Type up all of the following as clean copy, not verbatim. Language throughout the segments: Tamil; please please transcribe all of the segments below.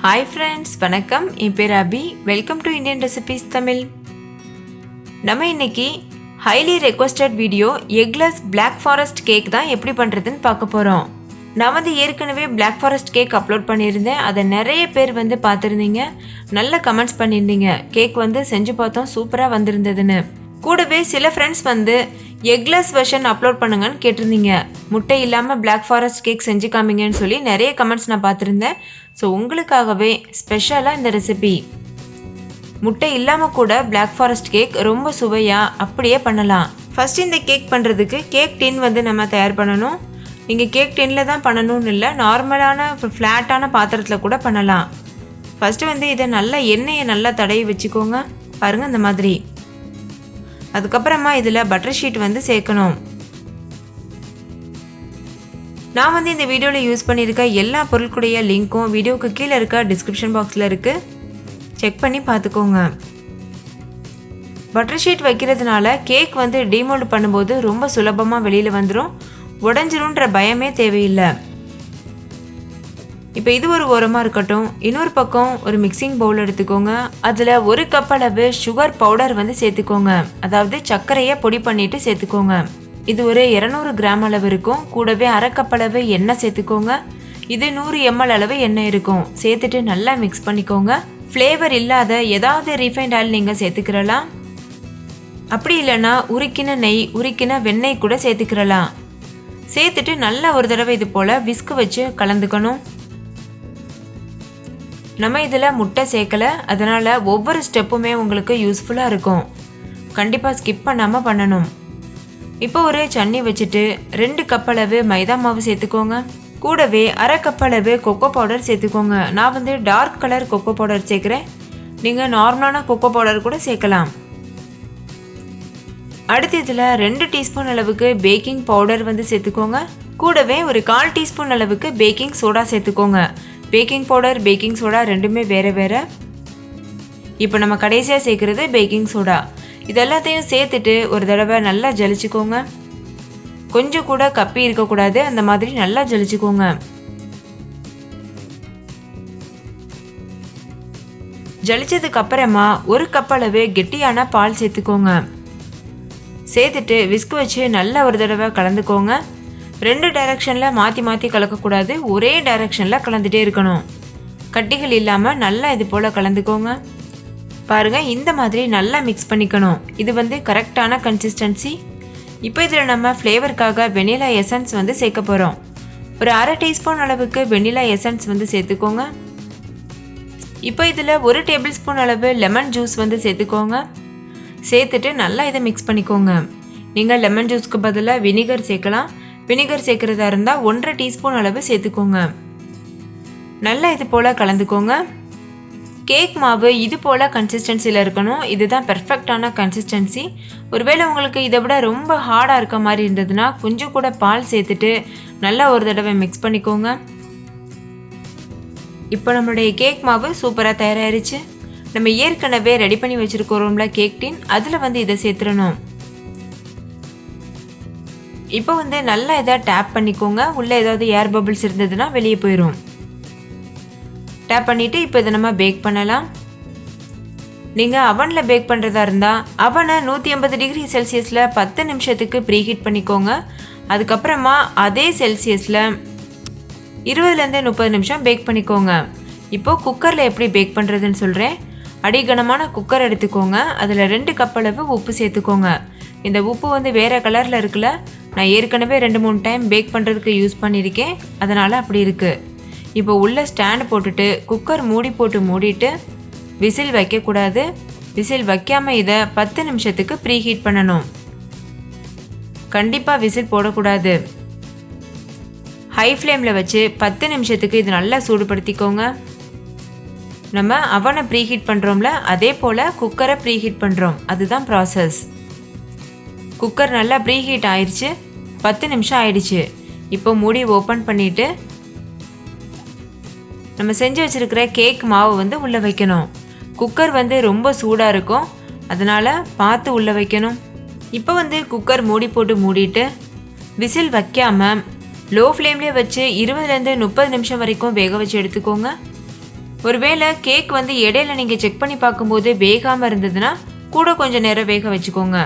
Hi friends, வணக்கம். என் பேர் Abhi. Welcome to Indian recipes Tamil. நம்ம இன்னைக்கு highly requested video eggless black forest cake தான் எப்படி பண்ணுறதுன்னு பார்க்க போகிறோம். நான் ஏற்கனவே பிளாக் ஃபாரஸ்ட் கேக் அப்லோட் பண்ணியிருந்தேன். அதை நிறைய பேர் பார்த்துருந்தீங்க. நல்ல கமெண்ட்ஸ் பண்ணியிருந்தீங்க. கேக் செஞ்சு பார்த்தோம், சூப்பராக வந்திருந்ததுன்னு. கூடவே சில ஃப்ரெண்ட்ஸ் எக்லெஸ் வெர்ஷன் அப்லோட் பண்ணுங்கன்னு கேட்டிருந்தீங்க. முட்டை இல்லாமல் பிளாக் ஃபாரஸ்ட் கேக் செஞ்சு காமிங்கன்னு சொல்லி நிறைய கமெண்ட்ஸ் நான் பார்த்துருந்தேன். ஸோ உங்களுக்காகவே ஸ்பெஷலாக இந்த ரெசிபி. முட்டை இல்லாமல் கூட பிளாக் ஃபாரஸ்ட் கேக் ரொம்ப சுவையாக அப்படியே பண்ணலாம். ஃபஸ்ட்டு இந்த கேக் பண்ணுறதுக்கு கேக் டின் நம்ம தயார் பண்ணணும். நீங்கள் கேக் டின்னில் தான் பண்ணணும்னு இல்லை, நார்மலான ஃப்ளாட்டான பாத்திரத்தில் கூட பண்ணலாம். ஃபஸ்ட்டு இதை நல்லா எண்ணெயை நல்லா தடவி வச்சுக்கோங்க. பாருங்கள் இந்த மாதிரி. அதுக்கப்புறமா இதில் பட்டர் ஷீட் சேர்க்கணும். நான் இந்த வீடியோவில் யூஸ் பண்ணியிருக்க எல்லா பொருட்களுடைய லிங்க்கும் வீடியோவுக்கு கீழே இருக்க டிஸ்கிரிப்ஷன் பாக்ஸில் இருக்குது. செக் பண்ணி பார்த்துக்கோங்க. பட்டர் ஷீட் வைக்கிறதுனால கேக் டீமோல்ட் பண்ணும்போது ரொம்ப சுலபமாக வெளியில் வந்துடும். உடஞ்சிரும்ன்ற பயமே தேவையில்லை. இப்போ இது ஒரு ஓரமாக இருக்கட்டும். இன்னொரு பக்கம் ஒரு மிக்சிங் பவுல் எடுத்துக்கோங்க. அதில் 1 கப் அளவு சுகர் பவுடர் சேர்த்துக்கோங்க. அதாவது சர்க்கரையை பொடி பண்ணிட்டு சேர்த்துக்கோங்க. இது ஒரு 200 கிராம் அளவு இருக்கும். கூடவே 1/2 கப் அளவு எண்ணெய் சேர்த்துக்கோங்க. இது 100 ml அளவு எண்ணெய் இருக்கும். சேர்த்துட்டு நல்லா மிக்ஸ் பண்ணிக்கோங்க. ஃப்ளேவர் இல்லாத ஏதாவது ரீஃபைண்ட் ஆயில் நீங்கள் சேர்த்துக்கிறலாம். அப்படி இல்லைன்னா உருக்கின நெய், உருக்கின வெண்ணெய் கூட சேர்த்துக்கிறலாம். சேர்த்துட்டு நல்லா ஒரு தடவை இது போல் விஸ்க் வச்சு கலந்துக்கணும். நம்ம இதில் முட்டை சேர்க்கலை, அதனால் ஒவ்வொரு ஸ்டெப்புமே உங்களுக்கு யூஸ்ஃபுல்லாக இருக்கும். கண்டிப்பாக ஸ்கிப் பண்ணாமல் பண்ணணும். இப்போ ஒரு சன்னி வச்சுட்டு 2 கப் அளவு மைதா மாவு சேர்த்துக்கோங்க. கூடவே 1/2 கப் அளவு கொக்கோ பவுடர் சேர்த்துக்கோங்க. நான் டார்க் கலர் கொக்கோ பவுடர் சேர்க்குறேன். நீங்கள் நார்மலான கொக்கோ பவுடர் கூட சேர்க்கலாம். அடுத்து இதில் 2 டீஸ்பூன் அளவுக்கு பேக்கிங் பவுடர் சேர்த்துக்கோங்க. கூடவே ஒரு 1/4 டீஸ்பூன் அளவுக்கு பேக்கிங் சோடா சேர்த்துக்கோங்க. பேக்கிங் பவுடர், பேக்கிங் சோடா ரெண்டுமே வேறு வேறு. இப்போ நம்ம கடைசியாக சேர்க்குறது பேக்கிங் சோடா. இது எல்லாத்தையும் சேர்த்துட்டு ஒரு தடவை நல்லா ஜலிச்சுக்கோங்க. கொஞ்சம் கூட கப்பி இருக்கக்கூடாது, அந்த மாதிரி நல்லா ஜலிச்சுக்கோங்க. ஜலிச்சதுக்கு அப்புறமா 1 கப் அளவு கெட்டியான பால் சேர்த்துக்கோங்க. சேர்த்துட்டு விஸ்க் வச்சு நல்லா ஒரு தடவை கலந்துக்கோங்க. 2 டைரக்ஷனில் மாற்றி மாற்றி கலக்கக்கூடாது, ஒரே டைரக்ஷனில் கலந்துகிட்டே இருக்கணும். கட்டிகள் இல்லாமல் நல்லா இது போல் கலந்துக்கோங்க. பாருங்கள், இந்த மாதிரி நல்லா மிக்ஸ் பண்ணிக்கணும். இது கரெக்டான கன்சிஸ்டன்சி. இப்போ இதில் நம்ம ஃப்ளேவருக்காக வெனிலா எசன்ஸ் சேர்க்க போகிறோம். ஒரு 1/2 டீஸ்பூன் அளவுக்கு வெனிலா எசன்ஸ் சேர்த்துக்கோங்க. இப்போ இதில் 1 டேபிள் ஸ்பூன் அளவு லெமன் ஜூஸ் சேர்த்துக்கோங்க. சேர்த்துட்டு நல்லா இதை மிக்ஸ் பண்ணிக்கோங்க. நீங்கள் லெமன் ஜூஸ்க்கு பதிலாக வினிகர் சேர்க்கலாம். வினிகர் சேர்க்குறதா இருந்தால் 1/2 டீஸ்பூன் அளவு சேர்த்துக்கோங்க. நல்லா இது போல் கலந்துக்கோங்க. கேக் மாவு இது போல் கன்சிஸ்டன்சியில் இருக்கணும். இதுதான் பெர்ஃபெக்டான கன்சிஸ்டன்சி. ஒருவேளை உங்களுக்கு இதை விட ரொம்ப ஹார்டாக இருக்க மாதிரி இருந்ததுன்னா கொஞ்சம் கூட பால் சேர்த்துட்டு நல்லா ஒரு தடவை மிக்ஸ் பண்ணிக்கோங்க. இப்போ நம்மளுடைய கேக் மாவு சூப்பராக தயாராகிருச்சு. நம்ம ஏற்கனவே ரெடி பண்ணி வச்சுருக்கிறோம்ல கேக் டின், அதில் இதை சேர்த்துடணும். இப்போ நல்லா இதை டேப் பண்ணிக்கோங்க. உள்ளே ஏதாவது ஏர் பபிள்ஸ் இருந்ததுன்னா வெளியே போயிடும். டேப் பண்ணிவிட்டு இப்போ இதை நம்ம பேக் பண்ணலாம். நீங்கள் அவனில் பேக் பண்ணுறதா இருந்தால் அவனை 180 டிகிரி செல்சியஸில் 10 நிமிஷத்துக்கு ப்ரீஹீட் பண்ணிக்கோங்க. அதுக்கப்புறமா அதே செல்சியஸில் 20லேருந்து 30 நிமிஷம் பேக் பண்ணிக்கோங்க. இப்போது குக்கரில் எப்படி பேக் பண்ணுறதுன்னு சொல்கிறேன். அடிகனமான குக்கர் எடுத்துக்கோங்க. அதில் 2 கப் அளவு உப்பு சேர்த்துக்கோங்க. இந்த உப்பு வேறு கலரில் இருக்குல்ல, நான் ஏற்கனவே 2-3 டைம் பேக் பண்ணுறதுக்கு யூஸ் பண்ணியிருக்கேன், அதனால் அப்படி இருக்குது. இப்போ உள்ள ஸ்டாண்ட் போட்டுட்டு குக்கர் மூடி போட்டு மூடிட்டு விசில் வைக்கக்கூடாது. விசில் வைக்காமல் இதை 10 நிமிஷத்துக்கு ப்ரீஹீட் பண்ணணும். கண்டிப்பாக விசில் போடக்கூடாது. ஹை ஃப்ளேமில் வச்சு 10 நிமிஷத்துக்கு இது நல்லா சூடுபடுத்திக்கோங்க. நம்ம அவனை ப்ரீஹீட் பண்ணுறோம்ல, அதே போல் குக்கரை ப்ரீஹீட் பண்ணுறோம். அதுதான் ப்ராசஸ். குக்கர் நல்லா ப்ரீஹீட் ஆயிடுச்சு. 10 நிமிஷம் ஆயிடுச்சு. இப்போ மூடி ஓப்பன் பண்ணிவிட்டு நம்ம செஞ்சு வச்சுருக்கிற கேக் மாவு உள்ளே வைக்கணும். குக்கர் ரொம்ப சூடாக இருக்கும், அதனால் பார்த்து உள்ளே வைக்கணும். இப்போ குக்கர் மூடி போட்டு மூடிட்டு விசில் வைக்காமல் லோ ஃப்ளேம்லேயே வச்சு 20லேருந்து 30 நிமிஷம் வரைக்கும் வேக வச்சு எடுத்துக்கோங்க. ஒருவேளை கேக் வந்து இடையில நீங்கள் செக் பண்ணி பார்க்கும்போது வேகாமல் இருந்ததுன்னா கூட கொஞ்சம் நேரம் வேக வச்சுக்கோங்க.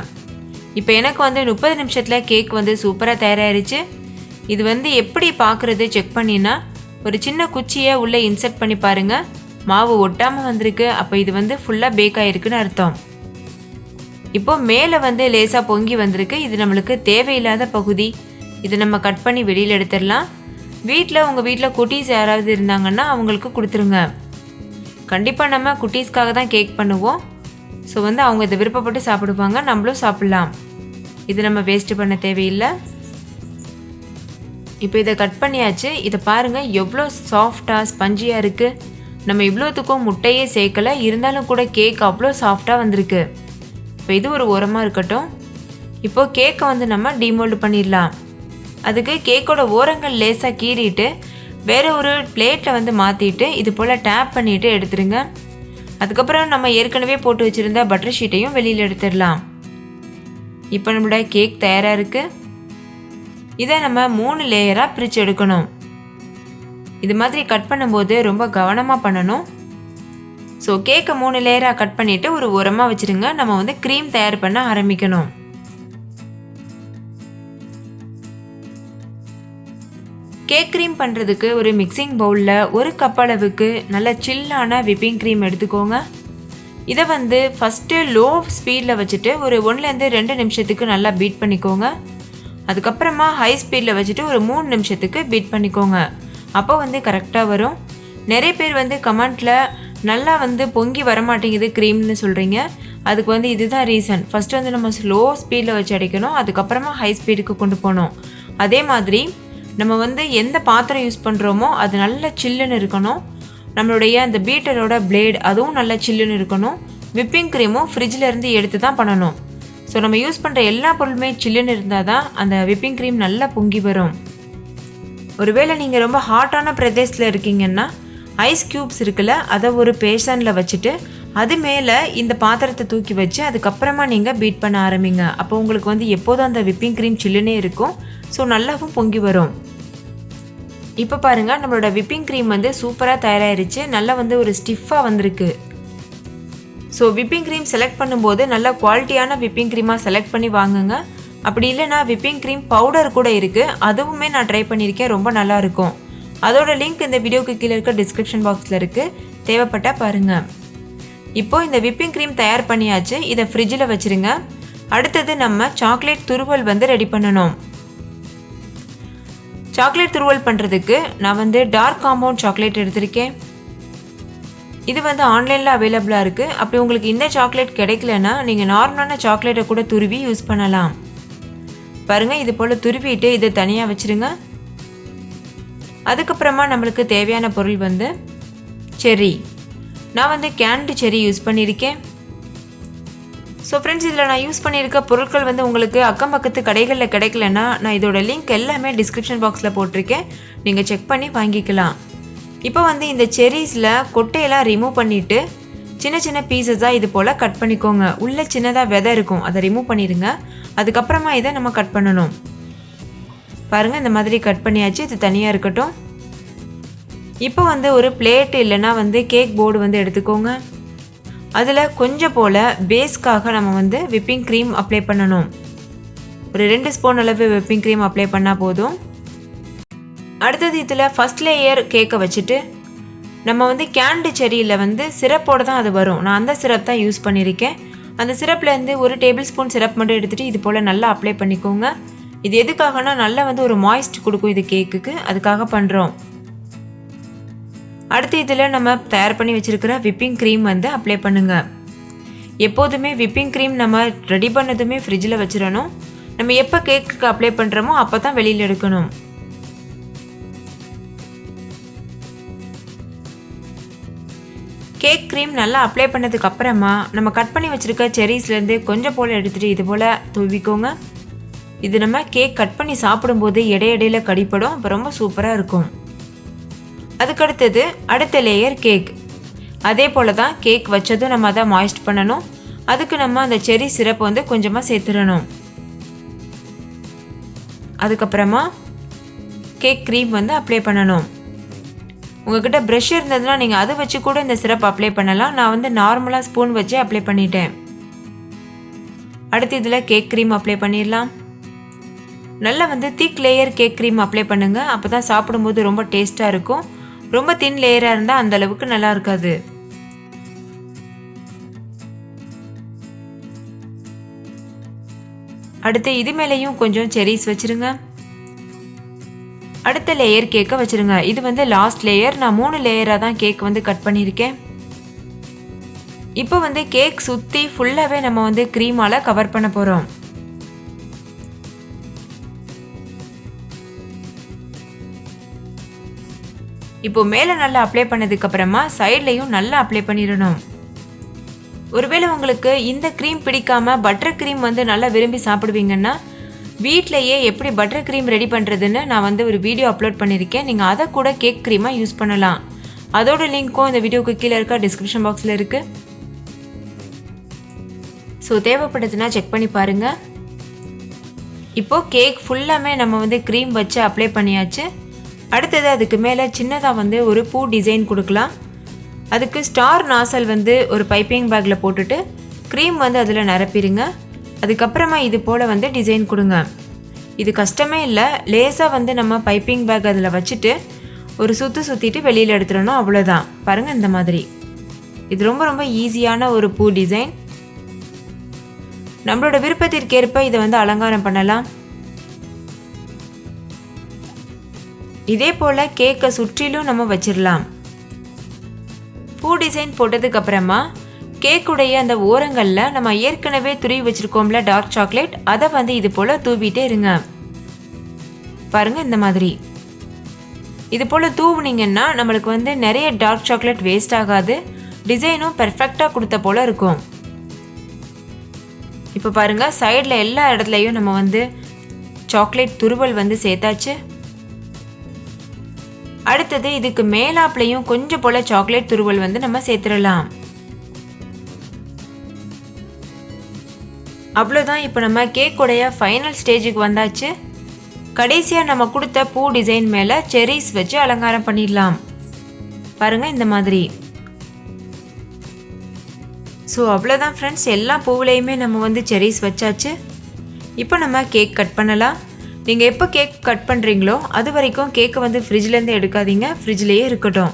இப்போ எனக்கு வந்து 30 நிமிஷத்தில் கேக் வந்து சூப்பராக தயாராகிருச்சு. இது வந்து எப்படி பார்க்குறது செக் பண்ணினா ஒரு சின்ன குச்சியை உள்ளே இன்சர்ட் பண்ணி பாருங்கள். மாவு ஒட்டாமல் வந்திருக்கு. அப்போ இது வந்து ஃபுல்லாக பேக் ஆகிருக்குன்னு அர்த்தம். இப்போ மேலே வந்து லேசாக பொங்கி வந்திருக்கு. இது நம்மளுக்கு தேவையில்லாத பகுதி. இதை நம்ம கட் பண்ணி வெளியில் எடுத்துடலாம். உங்கள் வீட்டில் குட்டீஸ் யாராவது இருந்தாங்கன்னா அவங்களுக்கு கொடுத்துருங்க. கண்டிப்பாக நம்ம குட்டீஸ்க்காக தான் கேக் பண்ணுவோம். ஸோ வந்து அவங்க இதை விருப்பப்பட்டு சாப்பிடுவாங்க, நம்மளும் சாப்பிட்லாம். இது நம்ம வேஸ்ட்டு பண்ண தேவையில்லை. இப்போ இதை கட் பண்ணியாச்சு. இதை பாருங்கள் எவ்வளோ சாஃப்டாக ஸ்பஞ்சியாக இருக்குது. நம்ம இவ்வளோத்துக்கும் முட்டையே சேர்க்கலை, இருந்தாலும் கூட கேக் அவ்வளோ சாஃப்டாக வந்திருக்கு. இப்போ இது ஒரு ஓரமாக இருக்கட்டும். இப்போது கேக்கை வந்து நம்ம டிமோல்டு பண்ணிடலாம். அதுக்கு கேக்கோட ஓரங்கள் லேசாக கீறிட்டு வேறு ஒரு பிளேட்டில் வந்து மாற்றிட்டு இது போல் டேப் பண்ணிவிட்டு எடுத்துருங்க. அதுக்கப்புறம் நம்ம ஏற்கனவே போட்டு வச்சுருந்த பட்டர் ஷீட்டையும் வெளியில் எடுத்துடலாம். இப்போ நம்மளோட கேக் தயாராக இருக்குது. இதை நம்ம 3 லேயராக பிரித்து எடுக்கணும். இது மாதிரி கட் பண்ணும்போது ரொம்ப கவனமாக பண்ணணும். ஸோ கேக்கை 3 லேயராக கட் பண்ணிவிட்டு ஒரு உரமாக வச்சுருங்க. நம்ம வந்து க்ரீம் தயார் பண்ண ஆரம்பிக்கணும். கேக் க்ரீம் பண்ணுறதுக்கு ஒரு மிக்சிங் பவுலில் 1 கப் அளவுக்கு நல்ல சில்லான விப்பிங் க்ரீம் எடுத்துக்கோங்க. இதை வந்து ஃபஸ்ட்டு லோ ஸ்பீடில் வச்சுட்டு ஒரு 1-2 நிமிஷத்துக்கு நல்லா பீட் பண்ணிக்கோங்க. அதுக்கப்புறமா ஹை ஸ்பீடில் வச்சுட்டு ஒரு 3 நிமிஷத்துக்கு பீட் பண்ணிக்கோங்க. அப்போ வந்து கரெக்டாக வரும். நிறைய பேர் வந்து கமெண்ட்டில் நல்லா வந்து பொங்கி வரமாட்டேங்குது க்ரீம்னு சொல்கிறீங்க. அதுக்கு வந்து இதுதான் ரீசன். ஃபஸ்ட்டு வந்து நம்ம ஸ்லோ ஸ்பீடில் வச்சு அடைக்கணும், அதுக்கப்புறமா ஹை ஸ்பீடுக்கு கொண்டு போகணும். அதே மாதிரி நம்ம வந்து எந்த பாத்திரம் யூஸ் பண்ணுறோமோ அது நல்ல சில்லுன்னு இருக்கணும். நம்மளுடைய அந்த பீட்டரோட பிளேட் அதுவும் நல்ல சில்லுன்னு இருக்கணும். விப்பிங் க்ரீமும் ஃப்ரிட்ஜிலேருந்து எடுத்து தான் பண்ணணும். ஸோ நம்ம யூஸ் பண்ணுற எல்லா பொருளுமே சில்லுன்னு இருந்தால் தான் அந்த விப்பிங் க்ரீம் நல்லா பொங்கி வரும். ஒருவேளை நீங்கள் ரொம்ப ஹாட்டான பிரதேசத்தில் இருக்கீங்கன்னா ஐஸ் க்யூப்ஸ் இருக்குல்ல, அதை ஒரு பேஷனில் வச்சுட்டு அது மேலே இந்த பாத்திரத்தை தூக்கி வச்சு அதுக்கப்புறமா நீங்கள் பீட் பண்ண ஆரம்பிங்க. அப்போ உங்களுக்கு வந்து எப்போதும் அந்த விப்பிங் க்ரீம் சில்லுன்னே இருக்கும். ஸோ நல்லாவும் பொங்கி வரும். இப்போ பாருங்கள் நம்மளோட விப்பிங் க்ரீம் வந்து சூப்பராக தயாராகிருச்சு. நல்லா வந்து ஒரு ஸ்டிஃபாக வந்திருக்கு. ஸோ விப்பிங் க்ரீம் செலக்ட் பண்ணும்போது நல்ல குவாலிட்டியான விப்பிங் க்ரீமாக செலக்ட் பண்ணி வாங்குங்க. அப்படி இல்லைனா விப்பிங் க்ரீம் பவுடர் கூட இருக்குது, அதுவுமே நான் ட்ரை பண்ணியிருக்கேன், ரொம்ப நல்லாயிருக்கும். அதோட லிங்க் இந்த வீடியோக்கு கீழே இருக்க டிஸ்கிரிப்ஷன் பாக்ஸில் இருக்குது, தேவைப்பட்டால் பாருங்கள். இப்போது இந்த விப்பிங் க்ரீம் தயார் பண்ணியாச்சு. இதை ஃப்ரிட்ஜில் வச்சுருங்க. அடுத்தது நம்ம சாக்லேட் துருவல் வந்து ரெடி பண்ணணும். சாக்லேட் துருவல் பண்ணுறதுக்கு நான் வந்து டார்க் காம்பவுண்ட் சாக்லேட் எடுத்திருக்கேன். இது வந்து ஆன்லைனில் அவைலபிளாக இருக்குது. அப்படி உங்களுக்கு இந்த சாக்லேட் கிடைக்கலன்னா நீங்கள் நார்மலான சாக்லேட்டை கூட துருவி யூஸ் பண்ணலாம். பாருங்கள், இது போல் துருவிட்டு இதை தனியாக வச்சுருங்க. அதுக்கப்புறமா நம்மளுக்கு தேவையான பொருள் வந்து செர்ரி. நான் வந்து கேன்டு செர்ரி யூஸ் பண்ணியிருக்கேன். ஸோ ஃப்ரெண்ட்ஸ், இதில் நான் யூஸ் பண்ணியிருக்க பொருட்கள் வந்து உங்களுக்கு அக்கம் பக்கத்து கடைகளில் கிடைக்கலன்னா நான் இதோட லிங்க் எல்லாமே டிஸ்கிரிப்ஷன் பாக்ஸில் போட்டிருக்கேன், நீங்கள் செக் பண்ணி வாங்கிக்கலாம். இப்போ வந்து இந்த செர்ரிஸில் கொட்டையெல்லாம் ரிமூவ் பண்ணிவிட்டு சின்ன சின்ன பீசஸாக இது போல் கட் பண்ணிக்கோங்க. உள்ளே சின்னதாக விதை இருக்கும், அதை ரிமூவ் பண்ணிடுங்க. அதுக்கப்புறமா இதை நம்ம கட் பண்ணணும். பாருங்கள், இந்த மாதிரி கட் பண்ணியாச்சு. இது தனியாக இருக்கட்டும். இப்போ வந்து ஒரு பிளேட் இல்லைன்னா வந்து கேக் போர்டு வந்து எடுத்துக்கோங்க. அதில் கொஞ்சம் போல் பேஸ்க்காக நம்ம வந்து விப்பிங் க்ரீம் அப்ளை பண்ணணும். ஒரு 2 ஸ்பூன் அளவு விப்பிங் க்ரீம் அப்ளை பண்ணால் போதும். அடுத்தது இதில் ஃபஸ்ட் லேயர் கேக்கை வச்சுட்டு நம்ம வந்து கேன்டு செர்ரியில் வந்து சிரப்போடு தான் அது வரும். நான் அந்த சிரப் தான் யூஸ் பண்ணியிருக்கேன். அந்த சிரப்லேருந்து ஒரு டேபிள் ஸ்பூன் சிரப் மட்டும் எடுத்துகிட்டு இது போல் நல்லா அப்ளை பண்ணிக்கோங்க. இது எதுக்காகனா நல்லா வந்து ஒரு மாய்ஸ்ட் கொடுக்கும் இது கேக்குக்கு, அதுக்காக பண்ணுறோம். அடுத்து இதில் நம்ம தயார் பண்ணி வச்சுருக்கிற விப்பிங் க்ரீம் வந்து அப்ளை பண்ணுங்கள். எப்போதுமே விப்பிங் க்ரீம் நம்ம ரெடி பண்ணதுமே ஃப்ரிட்ஜில் வச்சிடணும். நம்ம எப்போ கேக்குக்கு அப்ளை பண்ணுறோமோ அப்போ தான் வெளியில் எடுக்கணும். கேக் க்ரீம் நல்லா அப்ளை பண்ணதுக்கு அப்புறமா நம்ம கட் பண்ணி வச்சுருக்க செர்ரிஸ்லேருந்து கொஞ்சம் போல் எடுத்துகிட்டு இது போல் தூவிக்கோங்க. இது நம்ம கேக் கட் பண்ணி சாப்பிடும்போது இடையிடையில கடிப்படும், அப்போ ரொம்ப சூப்பராக இருக்கும். அதுக்கடுத்தது அடுத்த லேயர் கேக். அதே போல் தான் கேக் வச்சதும் நம்ம அதை மாய்ஸ்ட் பண்ணணும். அதுக்கு நம்ம அந்த செர்ரி சிரப் வந்து கொஞ்சமாக சேர்த்துடணும். அதுக்கப்புறமா கேக் க்ரீம் வந்து அப்ளை பண்ணணும். உங்ககிட்ட ப்ரஷ் இருந்ததுன்னா நீங்கள் அதை வச்சு கூட இந்த சிரப் அப்ளை பண்ணலாம். நான் வந்து நார்மலாக ஸ்பூன் வச்சு அப்ளை பண்ணிட்டேன். அடுத்து இதில் கேக் க்ரீம் அப்ளை பண்ணிடலாம். நல்லா வந்து திக் லேயர் கேக் க்ரீம் அப்ளை பண்ணுங்கள். அப்போ தான் சாப்பிடும்போது ரொம்ப டேஸ்ட்டாக இருக்கும். ரொம்ப தின் லேயராக இருந்தால் அந்த அளவுக்கு நல்லா இருக்காது. அடுத்து இது மேலேயும் கொஞ்சம் செரிஸ் வச்சுருங்க. அடுத்த லேயர் கேக்கை வச்சுருங்க. இது வந்து லாஸ்ட் லேயர். நான் 3 லேயராக தான் கேக் வந்து கட் பண்ணியிருக்கேன். இப்போ வந்து கேக் சுற்றி ஃபுல்லாகவே நம்ம வந்து க்ரீமால் கவர் பண்ண போகிறோம். இப்போ மேலே நல்லா அப்ளை பண்ணதுக்கப்புறமா சைட்லேயும் நல்லா அப்ளை பண்ணிடணும். ஒருவேளை உங்களுக்கு இந்த க்ரீம் பிடிக்காமல் பட்டர் க்ரீம் வந்து நல்லா விரும்பி சாப்பிடுவீங்கன்னா வீட்டிலையே எப்படி பட்டர் க்ரீம் ரெடி பண்ணுறதுன்னு நான் வந்து ஒரு வீடியோ அப்லோட் பண்ணியிருக்கேன். நீங்கள் அதை கூட கேக் க்ரீமாக யூஸ் பண்ணலாம். அதோட லிங்க்கும் இந்த வீடியோக்கு கீழே இருக்க டிஸ்கிரிப்ஷன் பாக்ஸில் இருக்குது. ஸோ தேவைப்படுதுன்னா செக் பண்ணி பாருங்கள். இப்போது கேக் ஃபுல்லாமே நம்ம வந்து க்ரீம் வச்சு அப்ளை பண்ணியாச்சு. அடுத்தது அதுக்கு மேலே சின்னதாக வந்து ஒரு பூ டிசைன் கொடுக்கலாம். அதுக்கு ஸ்டார் நாசல் வந்து ஒரு பைப்பிங் பேக்கில் போட்டுட்டு க்ரீம் வந்து அதில் நிரப்பிடுங்க. அதுக்கப்புறமா இது போல் வந்து டிசைன் கொடுங்க. இது கஷ்டமே இல்லை. லேசாக வந்து நம்ம பைப்பிங் பேக் அதில் வச்சுட்டு ஒரு சுற்றிட்டு வெளியில் எடுத்துடணும். அவ்வளோதான். பாருங்கள் இந்த மாதிரி. இது ரொம்ப ரொம்ப ஈஸியான ஒரு பூ டிசைன். நம்மளோட விருப்பத்திற்கேற்ப இதை வந்து அலங்காரம் பண்ணலாம். இதே போல் கேக்கை சுற்றிலும் நம்ம வச்சிடலாம். பூ டிசைன் போட்டதுக்கப்புறமா கேக்குடைய அந்த ஓரங்களில் நம்ம ஏற்கனவே துருவி வச்சுருக்கோம்ல டார்க் சாக்லேட், அதை வந்து இது போல் தூவிட்டே இருங்க. பாருங்கள் இந்த மாதிரி. இது போல் தூவுனீங்கன்னா நம்மளுக்கு வந்து நிறைய டார்க் சாக்லேட் வேஸ்ட் ஆகாது. டிசைனும் பெர்ஃபெக்டாக கொடுத்த போல் இருக்கும். இப்போ பாருங்கள் சைடில் எல்லா இடத்துலையும் நம்ம வந்து சாக்லேட் துருவல் வந்து சேர்த்தாச்சு. அடுத்தது இதுக்கு மேலாப்லையும் கொஞ்சம் போல் சாக்லேட் துருவல் வந்து நம்ம சேர்த்துடலாம். அவ்வளோதான். இப்போ நம்ம கேக்குடைய ஃபைனல் ஸ்டேஜுக்கு வந்தாச்சு. கடைசியாக நம்ம கொடுத்த பூ டிசைன் மேலே செரிஸ் வச்சு அலங்காரம் பண்ணிடலாம். பாருங்கள் இந்த மாதிரி. ஸோ அவ்வளோதான் ஃப்ரெண்ட்ஸ். எல்லா பூவிலையுமே நம்ம வந்து செரிஸ் வச்சாச்சு. இப்போ நம்ம கேக் கட் பண்ணலாம். நீங்கள் எப்போ கேக் கட் பண்ணுறீங்களோ அது வரைக்கும் கேக்கை வந்து ஃப்ரிட்ஜ்லேருந்து எடுக்காதீங்க. ஃப்ரிட்ஜ்லேயே இருக்கட்டும்.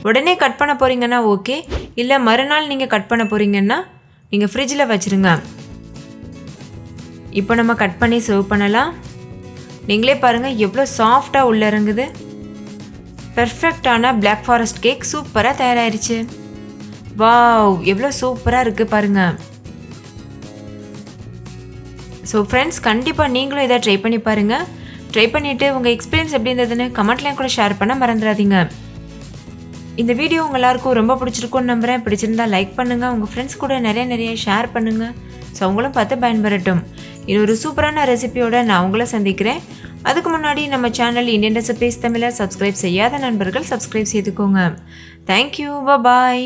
உடனே கட் பண்ண போகிறீங்கன்னா ஓகே. இல்லை மறுநாள் நீங்கள் கட் பண்ண போகிறீங்கன்னா நீங்கள் ஃப்ரிட்ஜில் வச்சுருங்க. இப்போ நம்ம கட் பண்ணி சர்வ் பண்ணலாம். நீங்களே பாருங்கள் எவ்வளோ சாஃப்டாக உள்ள இறங்குது. பெர்ஃபெக்டான பிளாக் ஃபாரஸ்ட் கேக் சூப்பராக தயாராகிருச்சு. வாவ், எவ்வளோ சூப்பராக இருக்குது பாருங்கள். ஸோ ஃப்ரெண்ட்ஸ், கண்டிப்பாக நீங்களும் இதை ட்ரை பண்ணி பாருங்கள். ட்ரை பண்ணிவிட்டு உங்கள் எக்ஸ்பீரியன்ஸ் எப்படி இருந்ததுன்னு கமெண்ட்லேயும் கூட ஷேர் பண்ண மறந்துடாதீங்க. இந்த வீடியோ உங்கள் எல்லாருக்கும் ரொம்ப பிடிச்சிருக்குன்னு நம்புகிறேன். பிடிச்சிருந்தா லைக் பண்ணுங்கள். உங்கள் ஃப்ரெண்ட்ஸ் கூட நிறைய ஷேர் பண்ணுங்கள். ஸோ அவங்களும் பார்த்து பயன்பெறட்டும். இன்னொரு சூப்பரான ரெசிபியோட நான் உங்களை சந்திக்கிறேன். அதுக்கு முன்னாடி நம்ம சேனல் இந்தியன் ரெசிபீஸ் தமிழை சப்ஸ்கிரைப் செய்யாத நண்பர்கள் சப்ஸ்கிரைப் செய்துக்கோங்க. தேங்க்யூ. பாய்.